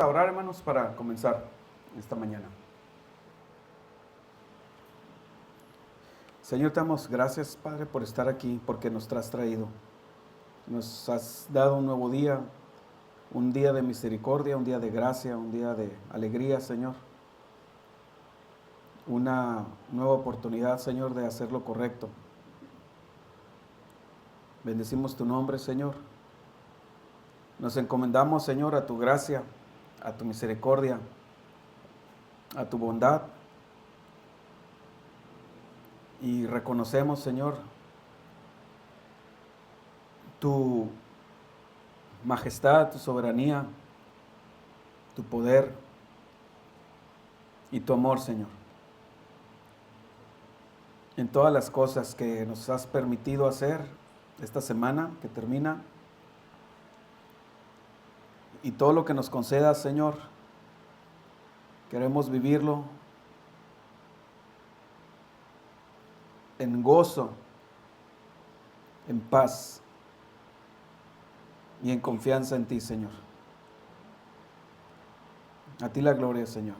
A orar, hermanos, para comenzar esta mañana. Señor, te damos gracias, Padre, por estar aquí, porque nos has traído. Nos has dado un nuevo día, un día de misericordia, un día de gracia, un día de alegría, Señor. Una nueva oportunidad, Señor, de hacer lo correcto. Bendecimos tu nombre, Señor. Nos encomendamos, Señor, a tu gracia, a tu misericordia, a tu bondad. Y reconocemos, Señor, tu majestad, tu soberanía, tu poder y tu amor, Señor. En todas las cosas que nos has permitido hacer esta semana que termina y todo lo que nos concedas, Señor, queremos vivirlo en gozo, en paz y en confianza en ti, Señor. A ti la gloria, Señor.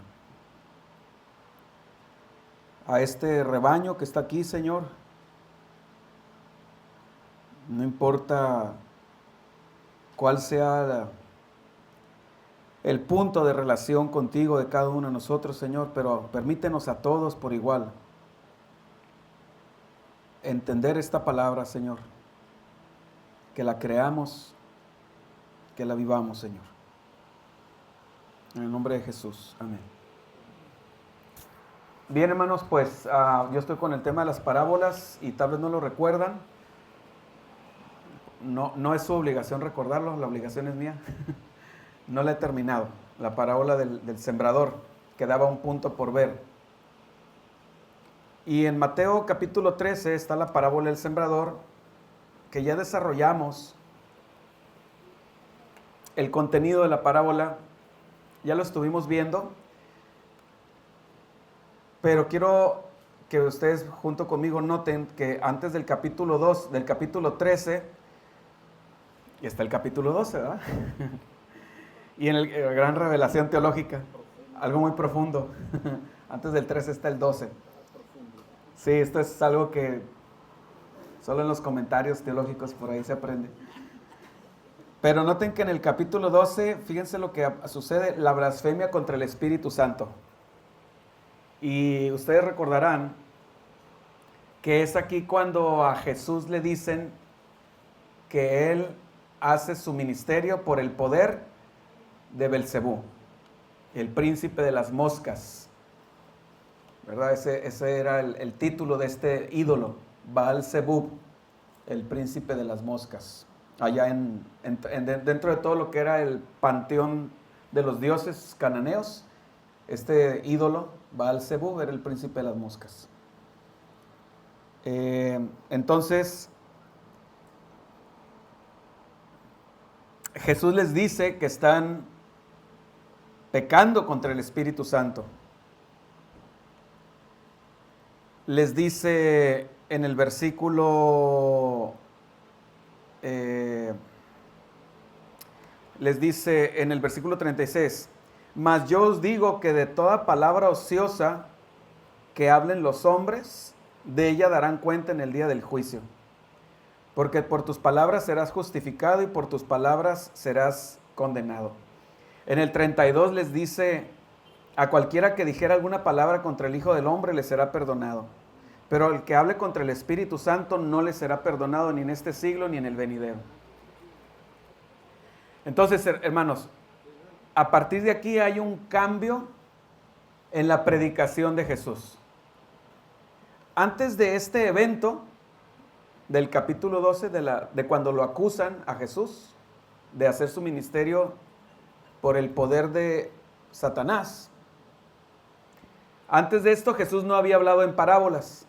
A este rebaño que está aquí, Señor, no importa cuál sea el punto de relación contigo de cada uno de nosotros, Señor, pero permítenos a todos por igual entender esta palabra, Señor, que la creamos, que la vivamos, Señor. En el nombre de Jesús, amén. Bien, hermanos, pues yo estoy con el tema de las parábolas y tal vez no lo recuerdan. No es su obligación recordarlo, la obligación es mía. No la he terminado. La parábola del sembrador, quedaba un punto por ver. Y en Mateo capítulo 13 está la parábola del sembrador, que ya desarrollamos el contenido de la parábola, ya lo estuvimos viendo, pero quiero que ustedes junto conmigo noten que antes del capítulo 2, del capítulo 13, y está el capítulo 12, ¿verdad? Y en el gran revelación teológica, algo muy profundo. Antes del 13 está el 12. Sí, esto es algo que solo en los comentarios teológicos por ahí se aprende. Pero noten que en el capítulo 12, fíjense lo que sucede, la blasfemia contra el Espíritu Santo. Y ustedes recordarán que es aquí cuando a Jesús le dicen que Él hace su ministerio por el poder de Belcebú, el príncipe de las moscas. ¿Verdad? Ese era el título de este ídolo, Baal-Zebub, el príncipe de las moscas. Allá dentro de todo lo que era el panteón de los dioses cananeos, este ídolo, Baal-Zebub, era el príncipe de las moscas. Entonces, Jesús les dice que están pecando contra el Espíritu Santo. Les dice en el versículo, les dice en el versículo 36, mas yo os digo que de toda palabra ociosa que hablen los hombres, de ella darán cuenta en el día del juicio. Porque por tus palabras serás justificado y por tus palabras serás condenado. En el 32 les dice, a cualquiera que dijera alguna palabra contra el Hijo del Hombre le será perdonado. Pero el que hable contra el Espíritu Santo no le será perdonado ni en este siglo ni en el venidero. Entonces, hermanos, a partir de aquí hay un cambio en la predicación de Jesús. Antes de este evento, del capítulo 12, de cuando lo acusan a Jesús de hacer su ministerio por el poder de Satanás, antes de esto Jesús no había hablado en parábolas.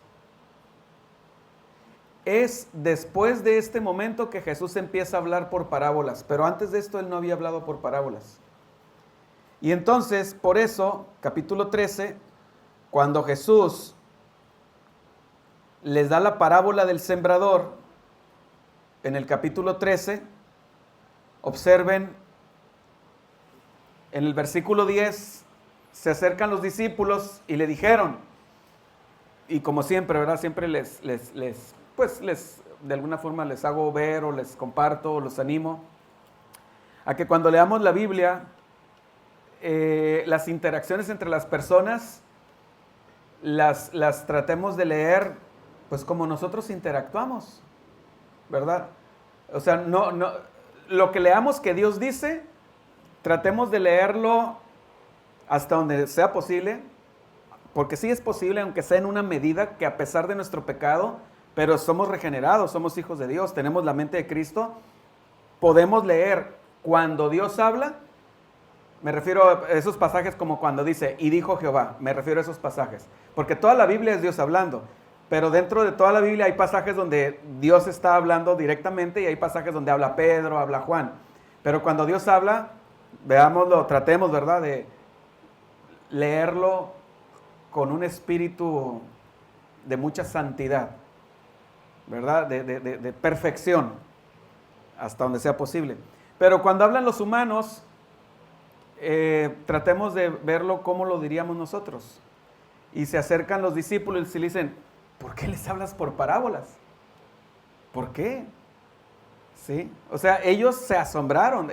Es después de este momento que Jesús empieza a hablar por parábolas, pero antes de esto él no había hablado por parábolas. Y entonces, por eso, capítulo 13, cuando Jesús les da la parábola del sembrador, en el capítulo 13, observen En el versículo 10 se acercan los discípulos y le dijeron, y como siempre, ¿verdad? Siempre de alguna forma les hago ver o les comparto o los animo a que cuando leamos la Biblia, las interacciones entre las personas las tratemos de leer pues como nosotros interactuamos, ¿verdad? O sea, no, lo que leamos que Dios dice, tratemos de leerlo hasta donde sea posible, porque sí es posible, aunque sea en una medida, que a pesar de nuestro pecado, pero somos regenerados, somos hijos de Dios, tenemos la mente de Cristo, podemos leer cuando Dios habla. Me refiero a esos pasajes como cuando dice, y dijo Jehová, me refiero a esos pasajes, porque toda la Biblia es Dios hablando, pero dentro de toda la Biblia hay pasajes donde Dios está hablando directamente y hay pasajes donde habla Pedro, habla Juan, pero cuando Dios habla, veámoslo, tratemos, ¿verdad?, de leerlo con un espíritu de mucha santidad, ¿verdad?, de perfección, hasta donde sea posible. Pero cuando hablan los humanos, tratemos de verlo como lo diríamos nosotros. Y se acercan los discípulos y le dicen, ¿por qué les hablas por parábolas? ¿Por qué? ¿Sí? O sea, ellos se asombraron,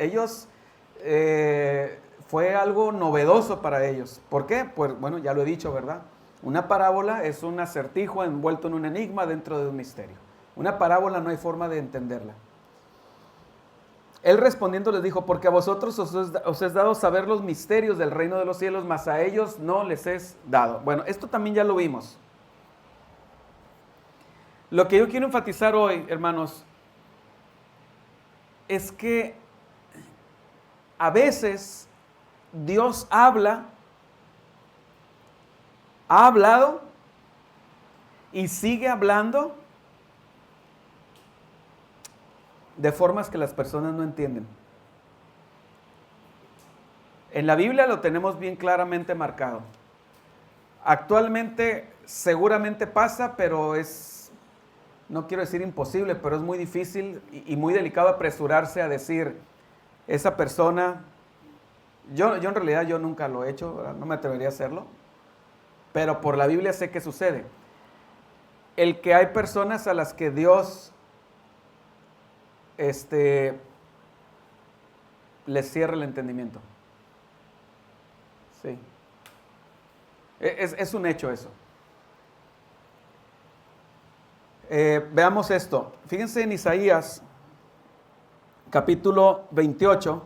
fue algo novedoso para ellos. ¿Por qué? Pues bueno, ya lo he dicho, ¿verdad? Una parábola es un acertijo envuelto en un enigma dentro de un misterio. Una parábola no hay forma de entenderla. Él respondiendo les dijo, porque a vosotros os es dado saber los misterios del reino de los cielos, mas a ellos no les es dado. Bueno, esto también ya lo vimos. Lo que yo quiero enfatizar hoy, hermanos, es que a veces Dios ha hablado y sigue hablando de formas que las personas no entienden. En la Biblia lo tenemos bien claramente marcado. Actualmente seguramente pasa, pero no quiero decir imposible, pero es muy difícil y muy delicado apresurarse a decir, esa persona, yo en realidad yo nunca lo he hecho, ¿verdad? No me atrevería a hacerlo, pero por la Biblia sé que sucede. El que hay personas a las que Dios les cierra el entendimiento. Sí. Es un hecho eso. Veamos esto. Fíjense en Isaías, capítulo 28.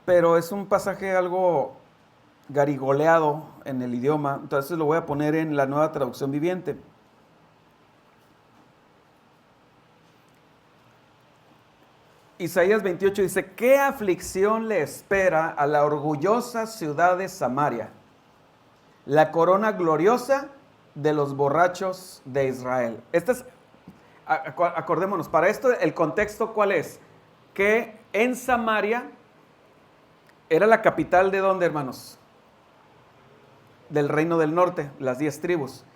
Pero es un pasaje algo garigoleado en el idioma, entonces lo voy a poner en la Nueva Traducción Viviente. Isaías 28 dice, ¿qué aflicción le espera a la orgullosa ciudad de Samaria? La corona gloriosa de los borrachos de Israel. Acordémonos, para esto el contexto ¿cuál es? Que en Samaria era la capital de ¿dónde, hermanos? Del reino del norte, las 10 tribus.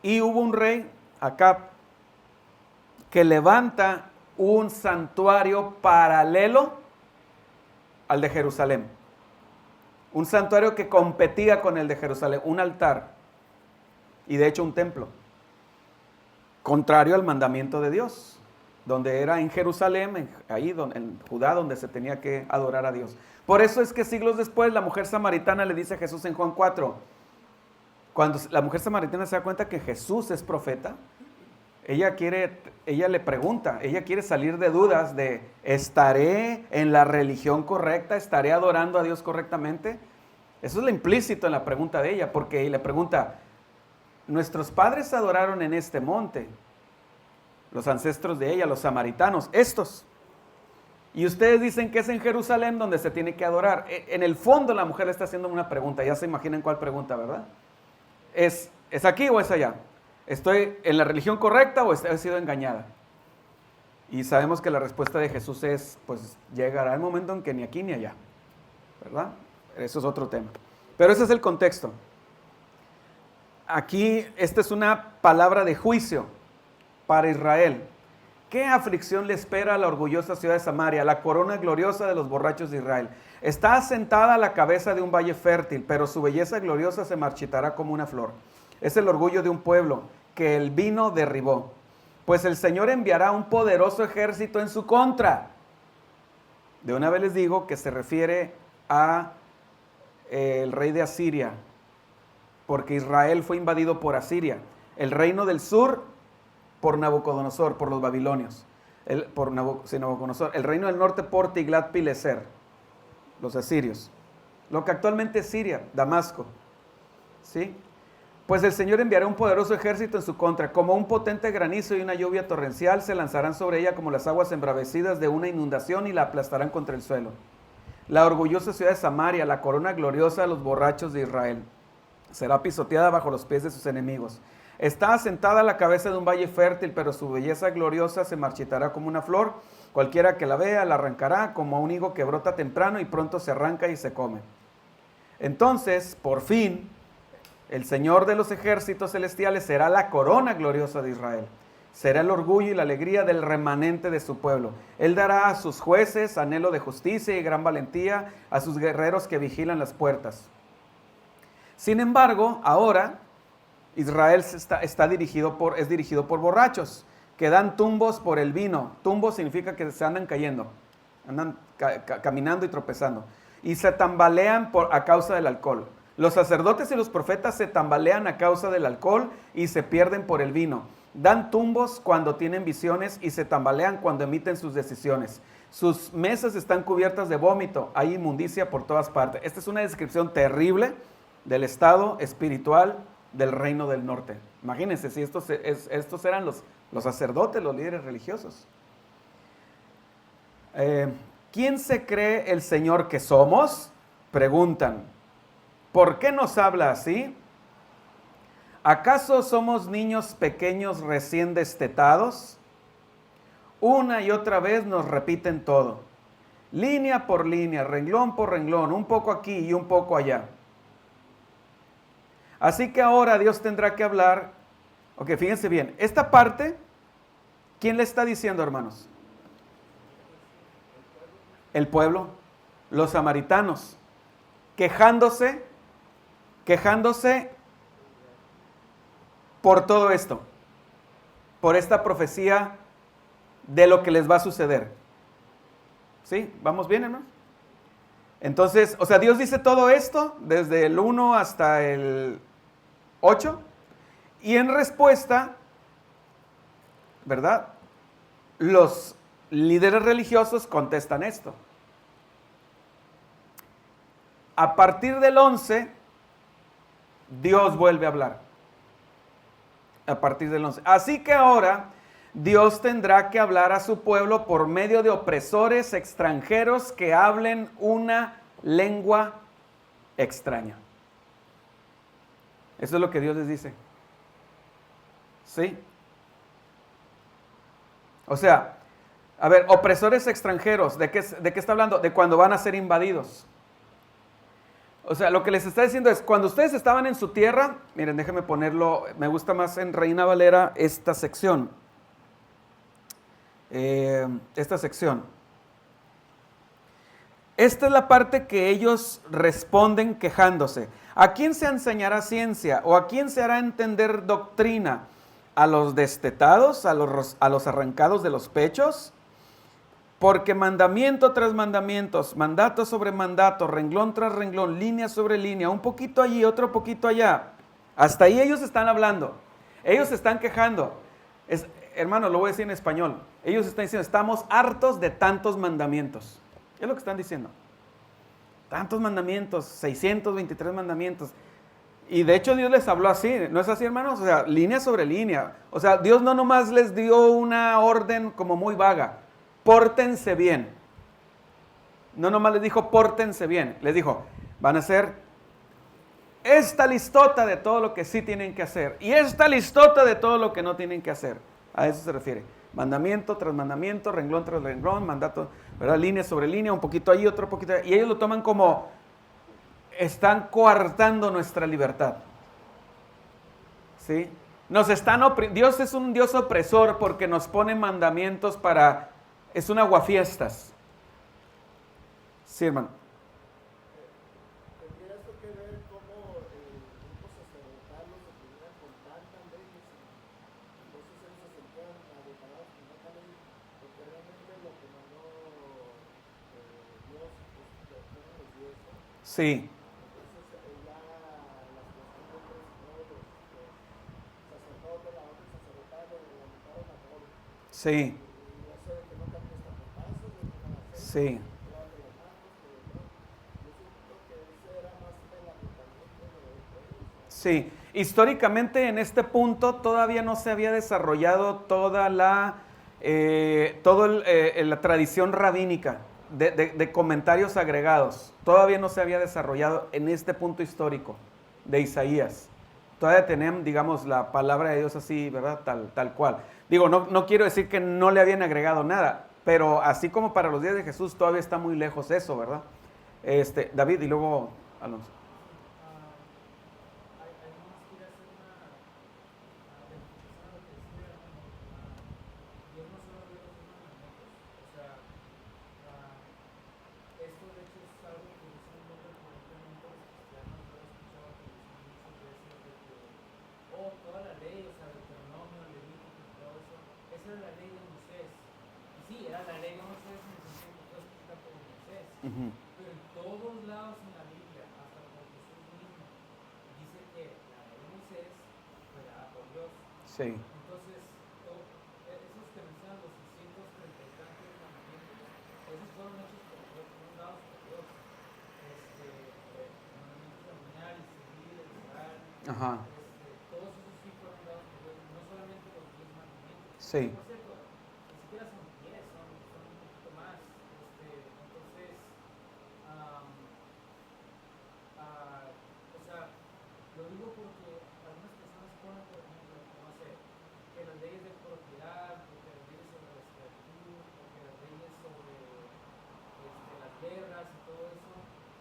Y hubo un rey, Acab, que levanta un santuario paralelo al de Jerusalén. Un santuario que competía con el de Jerusalén, un altar y de hecho un templo, contrario al mandamiento de Dios, donde era en Jerusalén, en Judá, donde se tenía que adorar a Dios. Por eso es que siglos después la mujer samaritana le dice a Jesús en Juan 4, cuando la mujer samaritana se da cuenta que Jesús es profeta, ella le pregunta, ella quiere salir de dudas de, ¿estaré en la religión correcta? ¿Estaré adorando a Dios correctamente? Eso es lo implícito en la pregunta de ella, porque le pregunta, nuestros padres adoraron en este monte, los ancestros de ella, los samaritanos, estos. Y ustedes dicen que es en Jerusalén donde se tiene que adorar. En el fondo la mujer le está haciendo una pregunta, ya se imaginan cuál pregunta, ¿verdad? ¿Es aquí o es allá? ¿Estoy en la religión correcta o he sido engañada? Y sabemos que la respuesta de Jesús es, pues llegará el momento en que ni aquí ni allá, ¿verdad? Eso es otro tema. Pero ese es el contexto. Aquí, esta es una palabra de juicio para Israel. ¿Qué aflicción le espera a la orgullosa ciudad de Samaria, la corona gloriosa de los borrachos de Israel? Está asentada a la cabeza de un valle fértil, pero su belleza gloriosa se marchitará como una flor. Es el orgullo de un pueblo que el vino derribó. Pues el Señor enviará un poderoso ejército en su contra. De una vez les digo que se refiere a el rey de Asiria, porque Israel fue invadido por Asiria. El reino del sur por Nabucodonosor, por los babilonios. Nabucodonosor. El reino del norte por Tiglat-Pileser, los asirios. Lo que actualmente es Siria, Damasco. ¿Sí? Pues el Señor enviará un poderoso ejército en su contra, como un potente granizo y una lluvia torrencial, se lanzarán sobre ella como las aguas embravecidas de una inundación y la aplastarán contra el suelo. La orgullosa ciudad de Samaria, la corona gloriosa de los borrachos de Israel, será pisoteada bajo los pies de sus enemigos. Está asentada a la cabeza de un valle fértil, pero su belleza gloriosa se marchitará como una flor. Cualquiera que la vea la arrancará como un higo que brota temprano y pronto se arranca y se come. Entonces, por fin, el Señor de los ejércitos celestiales será la corona gloriosa de Israel. Será el orgullo y la alegría del remanente de su pueblo. Él dará a sus jueces anhelo de justicia y gran valentía, a sus guerreros que vigilan las puertas. Sin embargo, ahora Israel es dirigido por borrachos que dan tumbos por el vino. Tumbos significa que se andan cayendo, andan caminando y tropezando. Y se tambalean a causa del alcohol. Los sacerdotes y los profetas se tambalean a causa del alcohol y se pierden por el vino. Dan tumbos cuando tienen visiones y se tambalean cuando emiten sus decisiones. Sus mesas están cubiertas de vómito, hay inmundicia por todas partes. Esta es una descripción terrible del estado espiritual del reino del norte. Imagínense si estos eran los sacerdotes, los líderes religiosos. ¿Quién se cree el Señor que somos? Preguntan. ¿Por qué nos habla así? ¿Acaso somos niños pequeños recién destetados? Una y otra vez nos repiten todo. Línea por línea, renglón por renglón, un poco aquí y un poco allá. Así que ahora Dios tendrá que hablar. Ok, fíjense bien. Esta parte, ¿quién le está diciendo, hermanos? El pueblo, los samaritanos, quejándose por todo esto, por esta profecía de lo que les va a suceder. ¿Sí? ¿Vamos bien, hermanos? Entonces, o sea, Dios dice todo esto desde el 1 hasta el 8, y en respuesta, ¿verdad? Los líderes religiosos contestan esto. A partir del 11, Dios vuelve a hablar. A partir del 11. Así que ahora Dios tendrá que hablar a su pueblo por medio de opresores extranjeros que hablen una lengua extraña. Eso es lo que Dios les dice. ¿Sí? O sea, a ver, opresores extranjeros, ¿de qué está hablando? De cuando van a ser invadidos. O sea, lo que les está diciendo es, cuando ustedes estaban en su tierra, miren, déjenme ponerlo, me gusta más en Reina Valera esta sección. Esta es la parte que ellos responden quejándose. ¿A quién se enseñará ciencia? ¿O a quién se hará entender doctrina? ¿A los destetados? ¿A los arrancados de los pechos? Porque mandamiento tras mandamientos, mandato sobre mandato, renglón tras renglón, línea sobre línea, un poquito allí, otro poquito allá. Hasta ahí ellos están hablando. Ellos se están quejando. Hermano, lo voy a decir en español. Ellos están diciendo, estamos hartos de tantos mandamientos. Es lo que están diciendo. Tantos mandamientos, 623 mandamientos. Y de hecho Dios les habló así, ¿no es así, hermanos? O sea, línea sobre línea. O sea, Dios no nomás les dio una orden como muy vaga. Pórtense bien. No nomás les dijo pórtense bien. Les dijo, van a hacer esta listota de todo lo que sí tienen que hacer. Y esta listota de todo lo que no tienen que hacer. A eso se refiere. Mandamiento tras mandamiento, renglón tras renglón, mandato, ¿verdad? Línea sobre línea, un poquito ahí, otro poquito ahí. Y ellos lo toman como, están coartando nuestra libertad. ¿Sí? Dios es un Dios opresor porque nos pone mandamientos para, es un aguafiestas. Sí, hermano. ¿Tendría esto que ver cómo el grupo sacerdotal los oprimía con tantas leyes y entonces ellos se sentían abocados con tanta ley porque realmente lo que mandó Dios, pues lo que no les dio eso? Sí, Entonces ya las costumbres y todos los sacerdotes, la orden sacerdotal le lamentaron a todo. sí, Y eso de que no camines tan pasos, de que no hagas esto, sí. que lávate las manos, que no. Yo siento que ese era más el agotamiento de ellos. Sí, históricamente en este punto todavía no se había desarrollado toda la tradición rabínica de comentarios agregados. Todavía no se había desarrollado en este punto histórico de Isaías. Todavía tenían, digamos, la palabra de Dios así, ¿verdad? Tal cual. Digo, no quiero decir que no le habían agregado nada, pero así como para los días de Jesús todavía está muy lejos eso, ¿verdad? David y luego Alonso. Hay más que hacer una verificación a lo que decía hermano. Dios no solo dio los 10 mandamientos, o sea, esto de hecho es algo que dicen muy recurrentemente los cristianos. Yo he escuchado que dicen muchas veces de que, oh, toda la ley, o sea, Deuteronomio, Levítico y todo eso, esa era la ley de Moisés. Y sí, era la ley de Moisés en el sentido que fue escrita por Moisés, Ujú. pero en todos lados en la Biblia, hasta por Jesús mismo, dice que la ley de Moisés fue dada por Dios. Sí, Entonces, esos que mencionan los 630 y tantos mandamientos, esos fueron hechos por Dios, fueron dados por Dios. Mandamientos de dominar y servir, de orar, ajá, todos esos sí fueron dados por Dios, no solamente los 10 mandamientos. sí, Por cierto, ni siquiera son 10, son un poquito más. Entonces, o sea, lo digo porque algunas personas ponen, por ejemplo, no sé, que las leyes de propiedad, porque las leyes sobre la esclavitud, porque las leyes sobre las guerras y todo eso.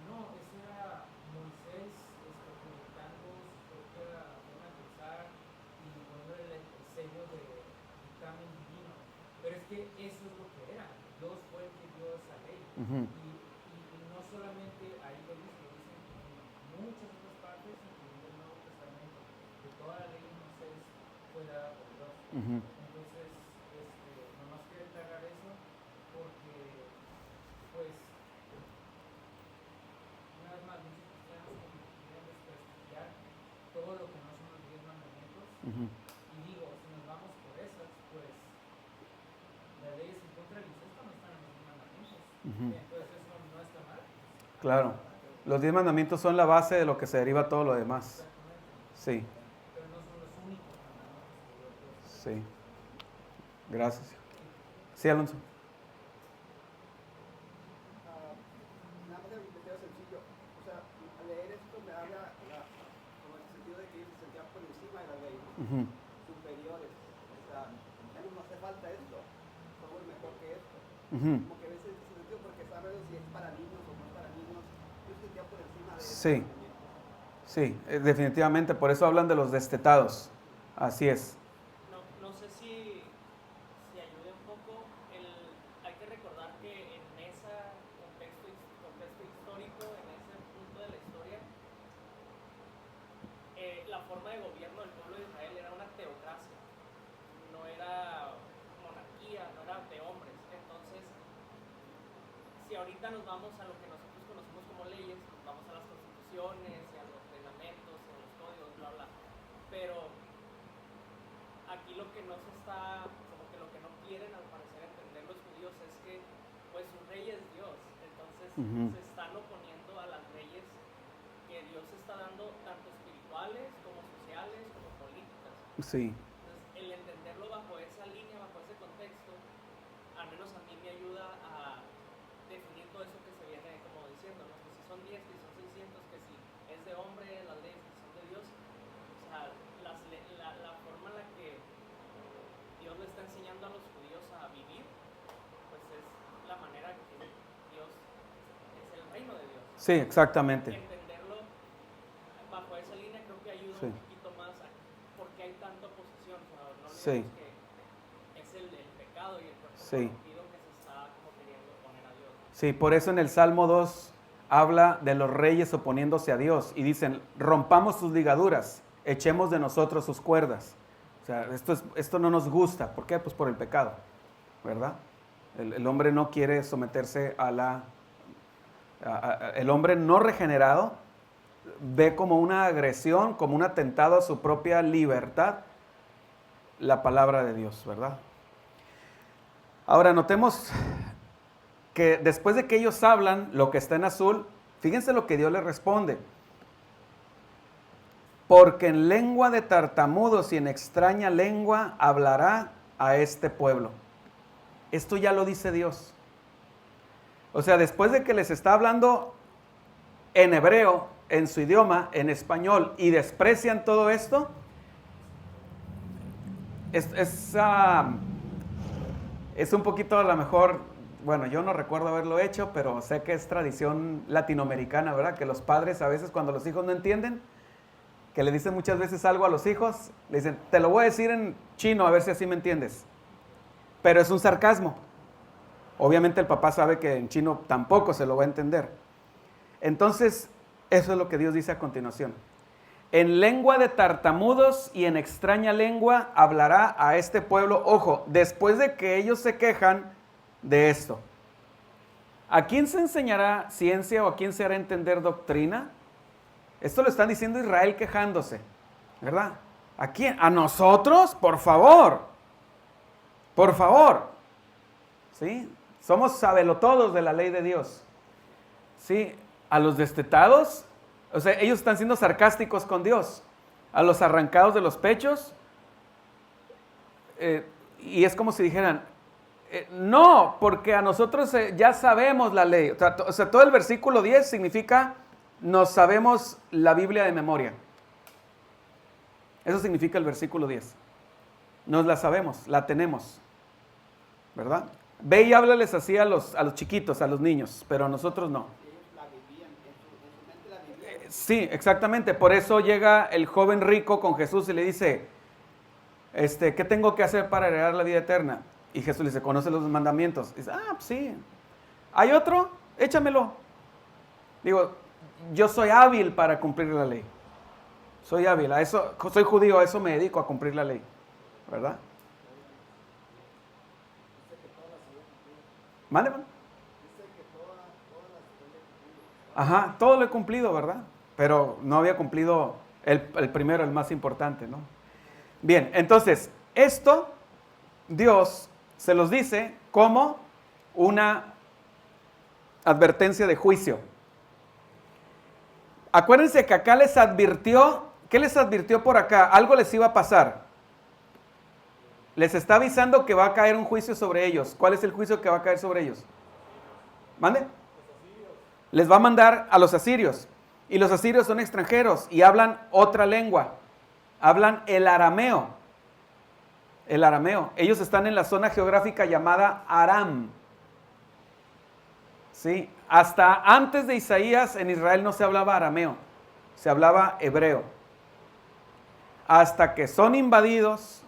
No, eso era Moisés publicando su propia forma de pensar y poniéndole el sello de dictamen divino. Pero es que eso es lo que era. Dios fue el que dio esa ley. ujú, Y no solamente ahí lo dicen en muchas otras partes, incluyendo el Nuevo Testamento, que toda la ley de Moisés fue dada por Dios. ujú, Entonces, nomás quiero aclarar eso porque, pues, una vez más, muchos cristianos como que quieren desprestigiar todo lo que no son los 10 mandamientos. ujú. Y digo, si nos vamos por esas, pues, las leyes en contra del incesto no están en los 10 mandamientos. Ujú. Entonces, eso no está mal. Claro. Los 10 mandamientos son la base de lo que se deriva todo lo demás. Exactamente. Sí, Pero no son los únicos mandamientos que dio Dios. sí. Gracias. Sí, Alonso. Nada más me queda sencillo. O sea, al leer esto me habla como en el sentido de que ellos se sentían por encima de la ley, ¿no? Ujú, Superiores. O sea, ya no nos hace falta esto. Somos mejor que esto. ujú. Como que a veces ese sentido porque saben si es para niños o no es para niños. Yo se sentía por encima de eso. Sí, sí, definitivamente. Por eso hablan de los destetados. Así es. No sé si ayude un poco. Hay que recordar que en ese contexto histórico, en ese punto de la historia, la forma de gobierno del pueblo de Israel era una teocracia, no era monarquía, no era de hombres. Entonces, si ahorita nos vamos a lo que nosotros conocemos como leyes, nos vamos a las constituciones y a los reglamentos y a los códigos, bla, bla. Pero aquí lo que no se está, como que lo que no quieren al parecer entender los judíos es que pues su rey es Dios. Entonces Ujú. se están oponiendo a las leyes que Dios está dando, tanto espirituales como sociales como políticas. Sí, Entonces el entenderlo bajo esa línea, bajo ese contexto, al menos a mí me ayuda a definir todo eso que se viene como diciendo, ¿no? Que si son 10, que si son 600, que si es de hombre las leyes, que son de Dios. O sea, la forma en la que Dios le está enseñando a los judíos a vivir, pues es la manera que Dios es el reino de Dios. sí, exactamente. Entenderlo bajo esa línea creo que ayuda Sí. un poquito más a por qué hay tanta oposición Sí. que es el pecado y el cuerpo Sí. corrompido que se está como queriendo oponer a Dios. Sí, por eso en el Salmo 2 habla de los reyes oponiéndose a Dios y dicen, rompamos sus ligaduras, echemos de nosotros sus cuerdas. O sea, esto no nos gusta. ¿Por qué? Pues por el pecado, ¿verdad? El hombre no quiere someterse el hombre no regenerado ve como una agresión, como un atentado a su propia libertad, la palabra de Dios, ¿verdad? Ahora notemos que después de que ellos hablan lo que está en azul, fíjense lo que Dios les responde. Porque en lengua de tartamudos y en extraña lengua hablará a este pueblo. Esto ya lo dice Dios. O sea, después de que les está hablando en hebreo, en su idioma, en español, y desprecian todo esto, es un poquito a lo mejor, bueno, yo no recuerdo haberlo hecho, pero sé que es tradición latinoamericana, ¿verdad? Que los padres a veces cuando los hijos no entienden, que le dicen muchas veces algo a los hijos, le dicen, te lo voy a decir en chino a ver si así me entiendes. Pero es un sarcasmo. Obviamente el papá sabe que en chino tampoco se lo va a entender. Entonces, eso es lo que Dios dice a continuación. En lengua de tartamudos y en extraña lengua hablará a este pueblo. Ojo, después de que ellos se quejan de esto. ¿A quién se enseñará ciencia o a quién se hará entender doctrina? Esto lo están diciendo Israel quejándose, ¿verdad? ¿A quién? ¿A nosotros? Por favor. Por favor. ¿Sí? Somos sabelotodos de la ley de Dios. ¿Sí? A los destetados, o sea, ellos están siendo sarcásticos con Dios. A los arrancados de los pechos. Y es como si dijeran, no, porque a nosotros ya sabemos la ley. O sea, todo el versículo 10 significa, nos sabemos la Biblia de memoria. Eso significa el versículo 10. Nos la sabemos, la tenemos. ¿Verdad? Ve y háblales así a los chiquitos, a los niños, pero a nosotros no. Sí, exactamente. Por eso llega el joven rico con Jesús y le dice, ¿qué tengo que hacer para heredar la vida eterna? Y Jesús le dice, ¿conoce los mandamientos? Y dice, pues sí. ¿Hay otro? Échamelo. Digo, yo soy hábil para cumplir la ley. Soy hábil, a eso, soy judío, a eso me dedico, a cumplir la ley. ¿Verdad? ¿Vale? Ajá, todo lo he cumplido, ¿verdad? Pero no había cumplido el primero, el más importante, ¿no? Bien, entonces, esto Dios se los dice como una advertencia de juicio. Acuérdense que acá les advirtió, ¿qué les advirtió por acá? Algo les iba a pasar. Les está avisando que va a caer un juicio sobre ellos. ¿Cuál es el juicio que va a caer sobre ellos? ¿Mande? Les va a mandar a los asirios. Y los asirios son extranjeros y hablan otra lengua. Hablan el arameo. El arameo. Ellos están en la zona geográfica llamada Aram. ¿Sí? Hasta antes de Isaías en Israel no se hablaba arameo. Se hablaba hebreo. Hasta que son invadidos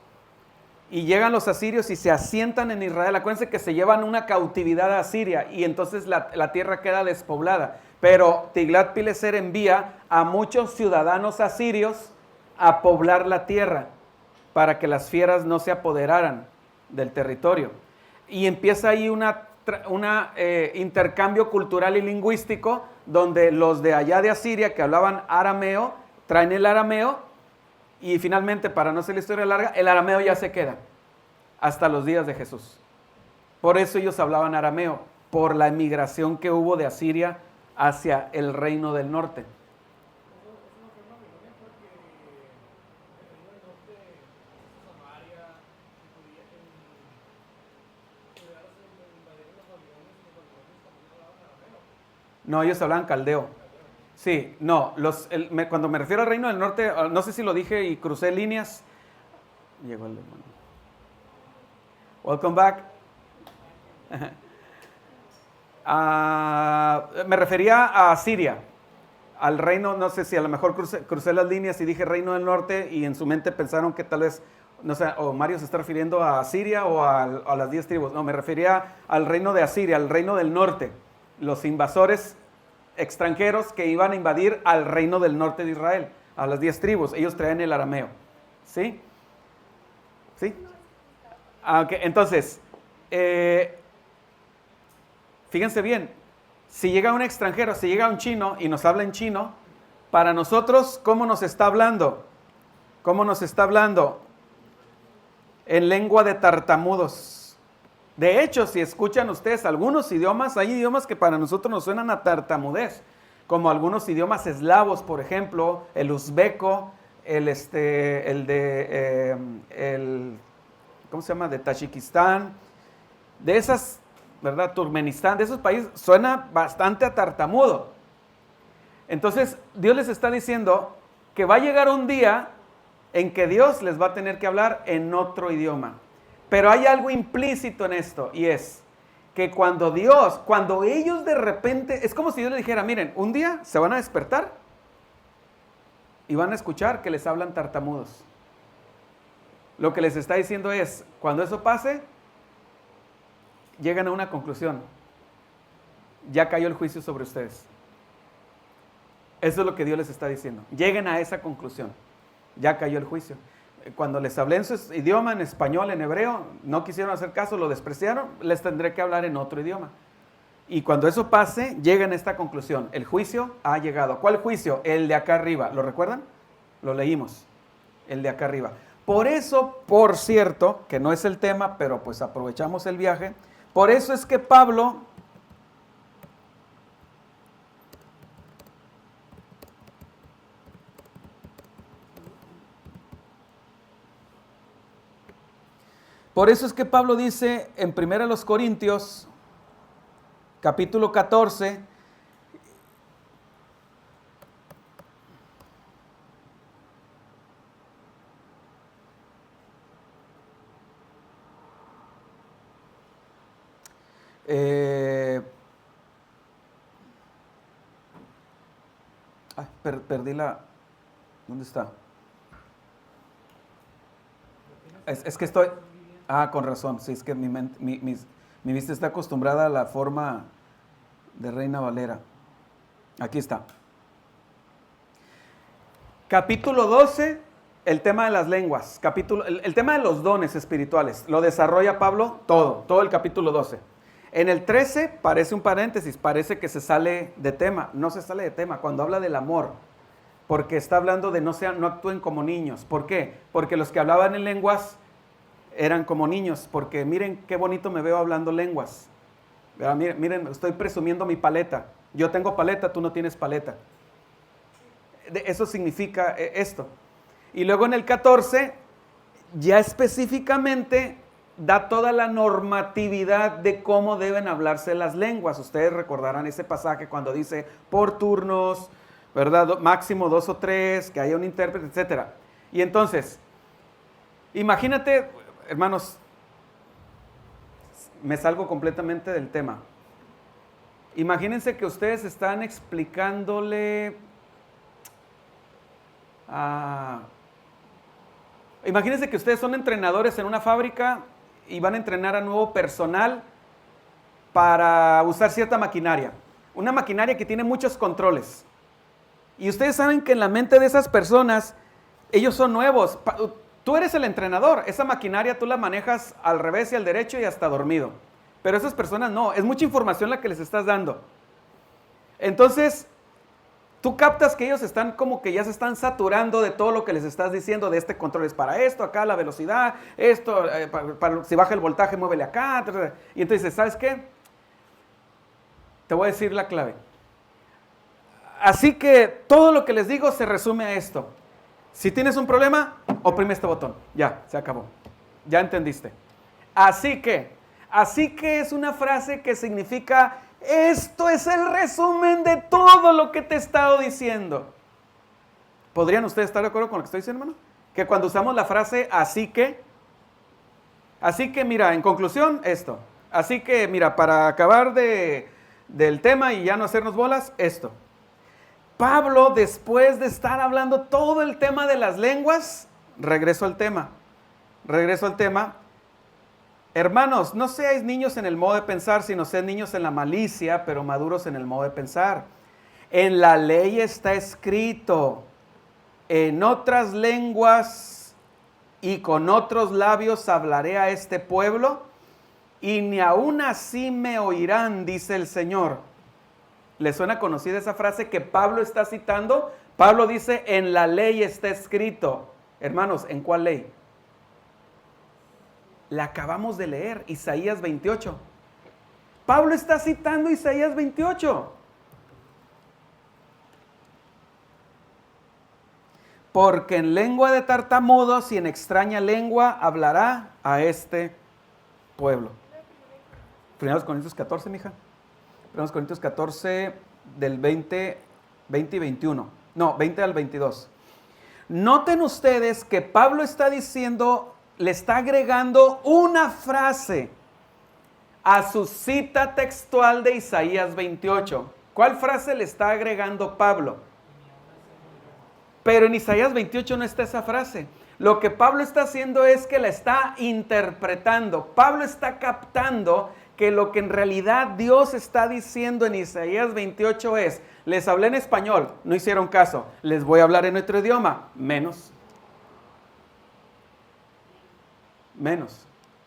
y llegan los asirios y se asientan en Israel. Acuérdense que se llevan una cautividad a Asiria y entonces la tierra queda despoblada. Pero Tiglat-Pileser envía a muchos ciudadanos asirios a poblar la tierra para que las fieras no se apoderaran del territorio. Y empieza ahí un intercambio cultural y lingüístico donde los de allá de Asiria que hablaban arameo traen el arameo. Y finalmente, para no hacer la historia larga, el arameo ya se queda hasta los días de Jesús. Por eso ellos hablaban arameo, por la emigración que hubo de Asiria hacia el reino del norte. No, ellos hablaban caldeo. Sí, no, cuando me refiero al reino del norte, no sé si lo dije y crucé líneas. Llegó el hermano. Welcome back. Me refería a Siria, al reino, no sé si a lo mejor crucé las líneas y dije reino del norte y en su mente pensaron que tal vez No sé, o Mario se está refiriendo a Asiria o a las 10 tribus. No, me refería al reino de Asiria, al reino del norte. Los invasores extranjeros que iban a invadir al reino del norte de Israel, a las 10 tribus. Ellos traían el arameo. ¿Sí? ¿Sí? Okay. Entonces, fíjense bien, si llega un extranjero, si llega un chino y nos habla en chino, para nosotros, ¿cómo nos está hablando? ¿Cómo nos está hablando? En lengua de tartamudos. De hecho, si escuchan ustedes algunos idiomas, hay idiomas que para nosotros nos suenan a tartamudez, como algunos idiomas eslavos, por ejemplo, el uzbeco, ¿cómo se llama? De Tayikistán, de esas, ¿verdad? Turkmenistán, de esos países, suena bastante a tartamudo. Entonces, Dios les está diciendo que va a llegar un día en que Dios les va a tener que hablar en otro idioma. Pero hay algo implícito en esto, y es que cuando ellos de repente, es como si Dios les dijera, miren, un día se van a despertar y van a escuchar que les hablan tartamudos. Lo que les está diciendo es, cuando eso pase, llegan a una conclusión. Ya cayó el juicio sobre ustedes. Eso es lo que Dios les está diciendo. Lleguen a esa conclusión. Ya cayó el juicio. Cuando les hablé en su idioma, en español, en hebreo, no quisieron hacer caso, lo despreciaron, les tendré que hablar en otro idioma. Y cuando eso pase, llegan a esta conclusión. El juicio ha llegado. ¿Cuál juicio? El de acá arriba. ¿Lo recuerdan? Lo leímos. El de acá arriba. Por eso, por cierto, que no es el tema, pero pues aprovechamos el viaje. Por eso es que Pablo dice en 1 Corintios, capítulo 14, perdí la... ¿Dónde está? Es que estoy... con razón, sí, es que mi vista está acostumbrada a la forma de Reina Valera. Aquí está. Capítulo 12, el tema de las lenguas. El tema de los dones espirituales. Lo desarrolla Pablo todo el capítulo 12. En el 13 parece un paréntesis, parece que se sale de tema. No se sale de tema cuando habla del amor, porque está hablando de no actúen como niños. ¿Por qué? Porque los que hablaban en lenguas eran como niños, porque miren qué bonito me veo hablando lenguas. Miren, estoy presumiendo mi paleta. Yo tengo paleta, tú no tienes paleta. Eso significa esto. Y luego en el 14, ya específicamente da toda la normatividad de cómo deben hablarse las lenguas. Ustedes recordarán ese pasaje cuando dice por turnos, ¿verdad? Máximo 2 o 3, que haya un intérprete, etc. Y entonces, imagínate, hermanos, me salgo completamente del tema. Imagínense que ustedes están explicándole imagínense que ustedes son entrenadores en una fábrica y van a entrenar a nuevo personal para usar cierta maquinaria. Una maquinaria que tiene muchos controles. Y ustedes saben que en la mente de esas personas, ellos son nuevos. Tú eres el entrenador, esa maquinaria tú la manejas al revés y al derecho y hasta dormido. Pero esas personas no, es mucha información la que les estás dando. Entonces, tú captas que ellos están como que ya se están saturando de todo lo que les estás diciendo, de este control es para esto, acá la velocidad, esto, si baja el voltaje, muévele acá. Y entonces, ¿sabes qué? Te voy a decir la clave. Así que todo lo que les digo se resume a esto. Si tienes un problema, oprime este botón. Ya, se acabó. Ya entendiste. Así que es una frase que significa, esto es el resumen de todo lo que te he estado diciendo. ¿Podrían ustedes estar de acuerdo con lo que estoy diciendo, hermano? Que cuando usamos la frase así que mira, en conclusión, esto. Así que mira, para acabar del tema y ya no hacernos bolas, esto. Pablo, después de estar hablando todo el tema de las lenguas, regreso al tema. regreso al tema. Hermanos, no seáis niños en el modo de pensar, sino sed niños en la malicia, pero maduros en el modo de pensar. En la ley está escrito, en otras lenguas y con otros labios hablaré a este pueblo, y ni aun así me oirán, dice el Señor. ¿Le suena conocida esa frase que Pablo está citando? Pablo dice, en la ley está escrito. Hermanos, ¿en cuál ley? La acabamos de leer, Isaías 28. Pablo está citando Isaías 28. Porque en lengua de tartamudos y en extraña lengua hablará a este pueblo. 1 Corintios 14, mija. 1 Corintios 14 del 20 y 21. No, 20 al 22. Noten ustedes que Pablo está diciendo, le está agregando una frase a su cita textual de Isaías 28. ¿Cuál frase le está agregando Pablo? Pero en Isaías 28 no está esa frase. Lo que Pablo está haciendo es que la está interpretando. Pablo está captando que lo que en realidad Dios está diciendo en Isaías 28 es, les hablé en español, no hicieron caso, les voy a hablar en otro idioma, menos.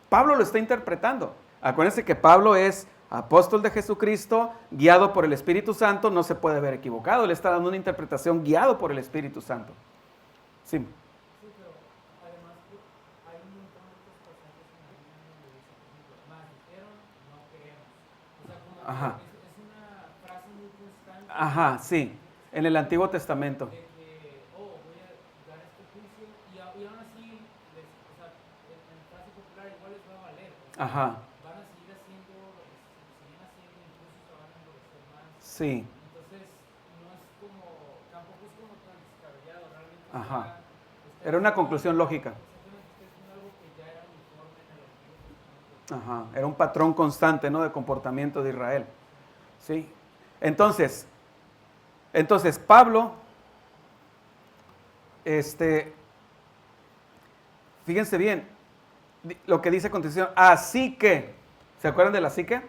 Pablo lo está interpretando. Acuérdense que Pablo es apóstol de Jesucristo, guiado por el Espíritu Santo, no se puede haber equivocado, le está dando una interpretación guiado por el Espíritu Santo. Sí. Sí, pero además hay un montón de otros pasajes en la Biblia donde dice, por ejemplo, más dijeron, no queremos. O sea, como Ajá. es una frase muy constante. Ajá, sí, en el Antiguo Testamento. De que, voy a dar este juicio y aún así, o sea, en frase popular igual les va a valer. O sea, Ajá, van a seguir haciendo, siguen haciendo, incluso se van a endurecer más. sí, Entonces, no es como, tampoco es como tan descabellado, realmente. ajá. está Era una diciendo conclusión lógica. exactamente, está diciendo algo que ya era uniforme en el Antiguo Testamento. Ajá, era un patrón constante, ¿no?, de comportamiento de Israel. Sí. Entonces Pablo, fíjense bien, lo que dice a continuación, así que, ¿se acuerdan del así que?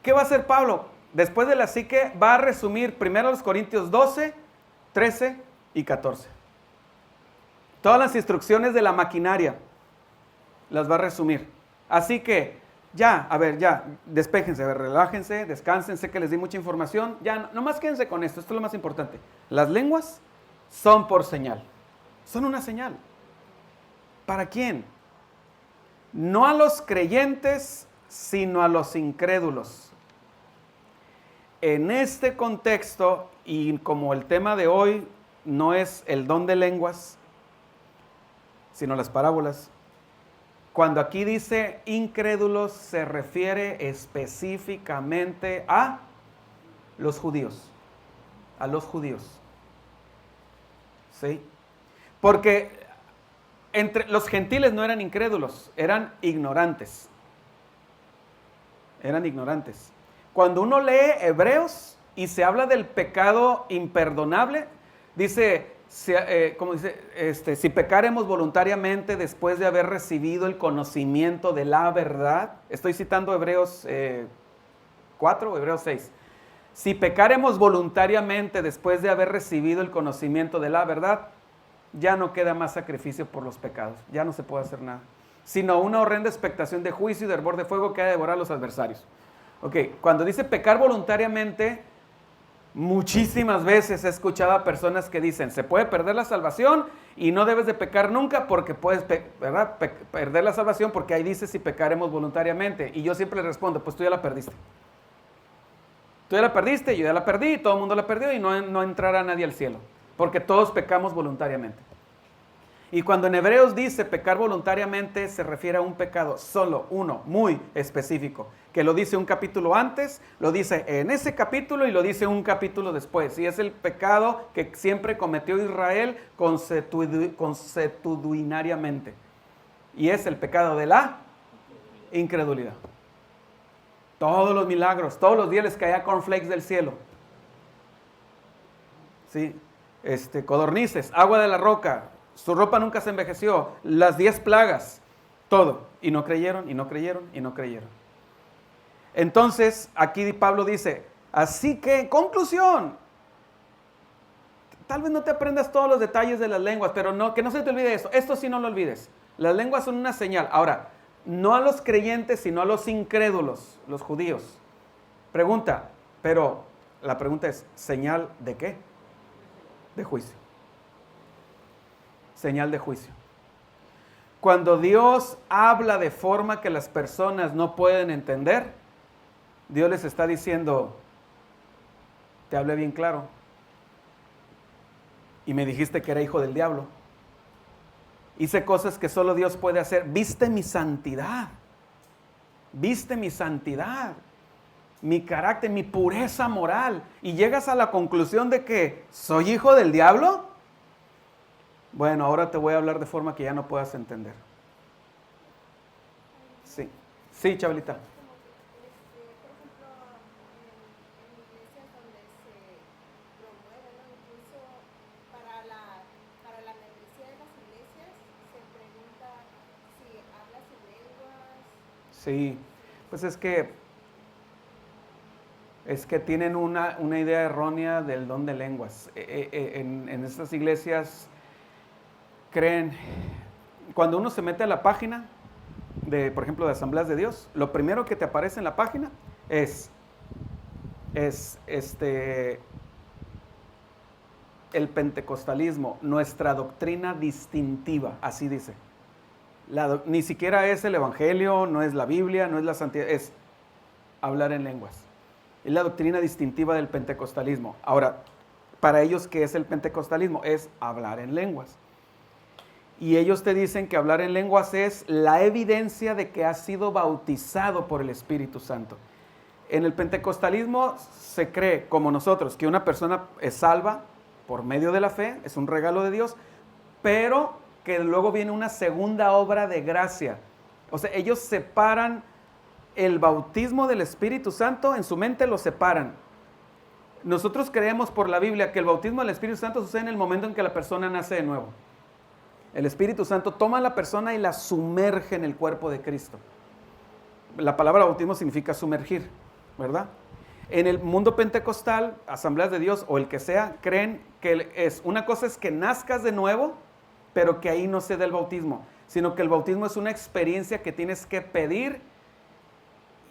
¿Qué va a hacer Pablo? Después del así que va a resumir primero los Corintios 12, 13 y 14. Todas las instrucciones de la maquinaria las va a resumir. Así que, ya, despéjense, relájense, descansen, sé que les di mucha información, ya, nomás quédense con esto es lo más importante. Las lenguas son por señal, son una señal. ¿Para quién? No a los creyentes, sino a los incrédulos. En este contexto, y como el tema de hoy no es el don de lenguas, sino las parábolas, cuando aquí dice incrédulos se refiere específicamente a los judíos. A los judíos. ¿Sí? Porque entre los gentiles no eran incrédulos, eran ignorantes. Eran ignorantes. Cuando uno lee Hebreos y se habla del pecado imperdonable, dice, si pecaremos voluntariamente después de haber recibido el conocimiento de la verdad, estoy citando Hebreos 4 o Hebreos 6, si pecaremos voluntariamente después de haber recibido el conocimiento de la verdad, ya no queda más sacrificio por los pecados, ya no se puede hacer nada, sino una horrenda expectación de juicio y de hervor de fuego que ha de devorar a los adversarios. Ok, cuando dice pecar voluntariamente, muchísimas veces he escuchado a personas que dicen, se puede perder la salvación y no debes de pecar nunca porque puedes perder la salvación porque ahí dice si pecaremos voluntariamente. Y yo siempre les respondo, pues tú ya la perdiste. Tú ya la perdiste, yo ya la perdí, todo el mundo la perdió y no entrará nadie al cielo, porque todos pecamos voluntariamente. Y cuando en Hebreos dice pecar voluntariamente, se refiere a un pecado solo, uno, muy específico, que lo dice un capítulo antes, lo dice en ese capítulo y lo dice un capítulo después. Y es el pecado que siempre cometió Israel consuetudinariamente. Y es el pecado de la incredulidad. Todos los milagros, todos los días les caía cornflakes del cielo. Sí, codornices, agua de la roca, Su ropa nunca se envejeció. Las 10 plagas, todo. Y no creyeron, y no creyeron, y no creyeron. Entonces, aquí Pablo dice, así que, en conclusión, tal vez no te aprendas todos los detalles de las lenguas, pero no, que no se te olvide eso. Esto sí no lo olvides. Las lenguas son una señal. Ahora, no a los creyentes, sino a los incrédulos, los judíos. Pregunta, pero la pregunta es, ¿señal de qué? De juicio. Señal de juicio. Cuando Dios habla de forma que las personas no pueden entender, Dios les está diciendo, te hablé bien claro. Y me dijiste que era hijo del diablo. Hice cosas que solo Dios puede hacer. Viste mi santidad. Viste mi santidad. Mi carácter, mi pureza moral. Y llegas a la conclusión de que soy hijo del diablo. Bueno, ahora te voy a hablar de forma que ya no puedas entender. Sí. Sí, Chabelita. Por ejemplo, en iglesias donde se promueve, ¿no? Incluso para la membresía de las iglesias se pregunta si hablas en lenguas. Sí, pues es que tienen una idea errónea del don de lenguas. En estas iglesias creen, cuando uno se mete a la página de, por ejemplo, de Asambleas de Dios, lo primero que te aparece en la página es el pentecostalismo, nuestra doctrina distintiva, así dice. Ni siquiera es el evangelio, no es la Biblia, no es la santidad, es hablar en lenguas. Es la doctrina distintiva del pentecostalismo. Ahora, para ellos, ¿qué es el pentecostalismo? Es hablar en lenguas. Y ellos te dicen que hablar en lenguas es la evidencia de que has sido bautizado por el Espíritu Santo. En el pentecostalismo se cree, como nosotros, que una persona es salva por medio de la fe, es un regalo de Dios, pero que luego viene una segunda obra de gracia. O sea, ellos separan el bautismo del Espíritu Santo, en su mente lo separan. Nosotros creemos por la Biblia que el bautismo del Espíritu Santo sucede en el momento en que la persona nace de nuevo. El Espíritu Santo toma a la persona y la sumerge en el cuerpo de Cristo. La palabra bautismo significa sumergir, ¿verdad? En el mundo pentecostal, Asambleas de Dios o el que sea, creen que una cosa es que nazcas de nuevo, pero que ahí no se da el bautismo, sino que el bautismo es una experiencia que tienes que pedir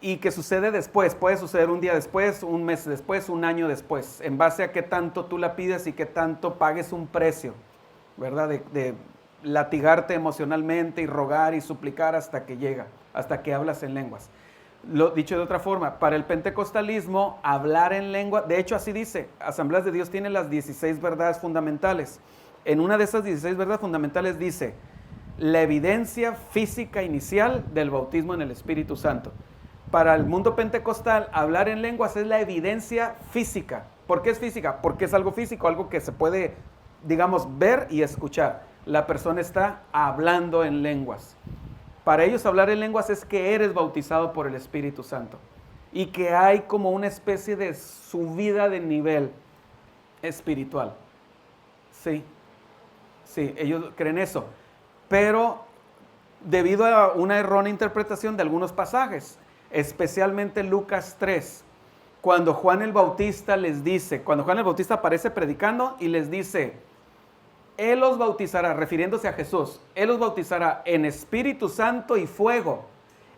y que sucede después. Puede suceder un día después, un mes después, un año después, en base a qué tanto tú la pides y qué tanto pagues un precio, ¿verdad? De latigarte emocionalmente y rogar y suplicar hasta que llega, hasta que hablas en lenguas. Dicho de otra forma, para el pentecostalismo, hablar en lengua, de hecho así dice, Asambleas de Dios tiene las 16 verdades fundamentales. En una de esas 16 verdades fundamentales dice, la evidencia física inicial del bautismo en el Espíritu Santo. Para el mundo pentecostal, hablar en lenguas es la evidencia física. ¿Por qué es física? Porque es algo físico, algo que se puede, digamos, ver y escuchar. La persona está hablando en lenguas. Para ellos hablar en lenguas es que eres bautizado por el Espíritu Santo y que hay como una especie de subida de nivel espiritual. Sí, ellos creen eso. Pero debido a una errónea interpretación de algunos pasajes, especialmente Lucas 3, cuando Juan el Bautista aparece predicando y les dice, Él los bautizará, refiriéndose a Jesús, Él los bautizará en Espíritu Santo y fuego.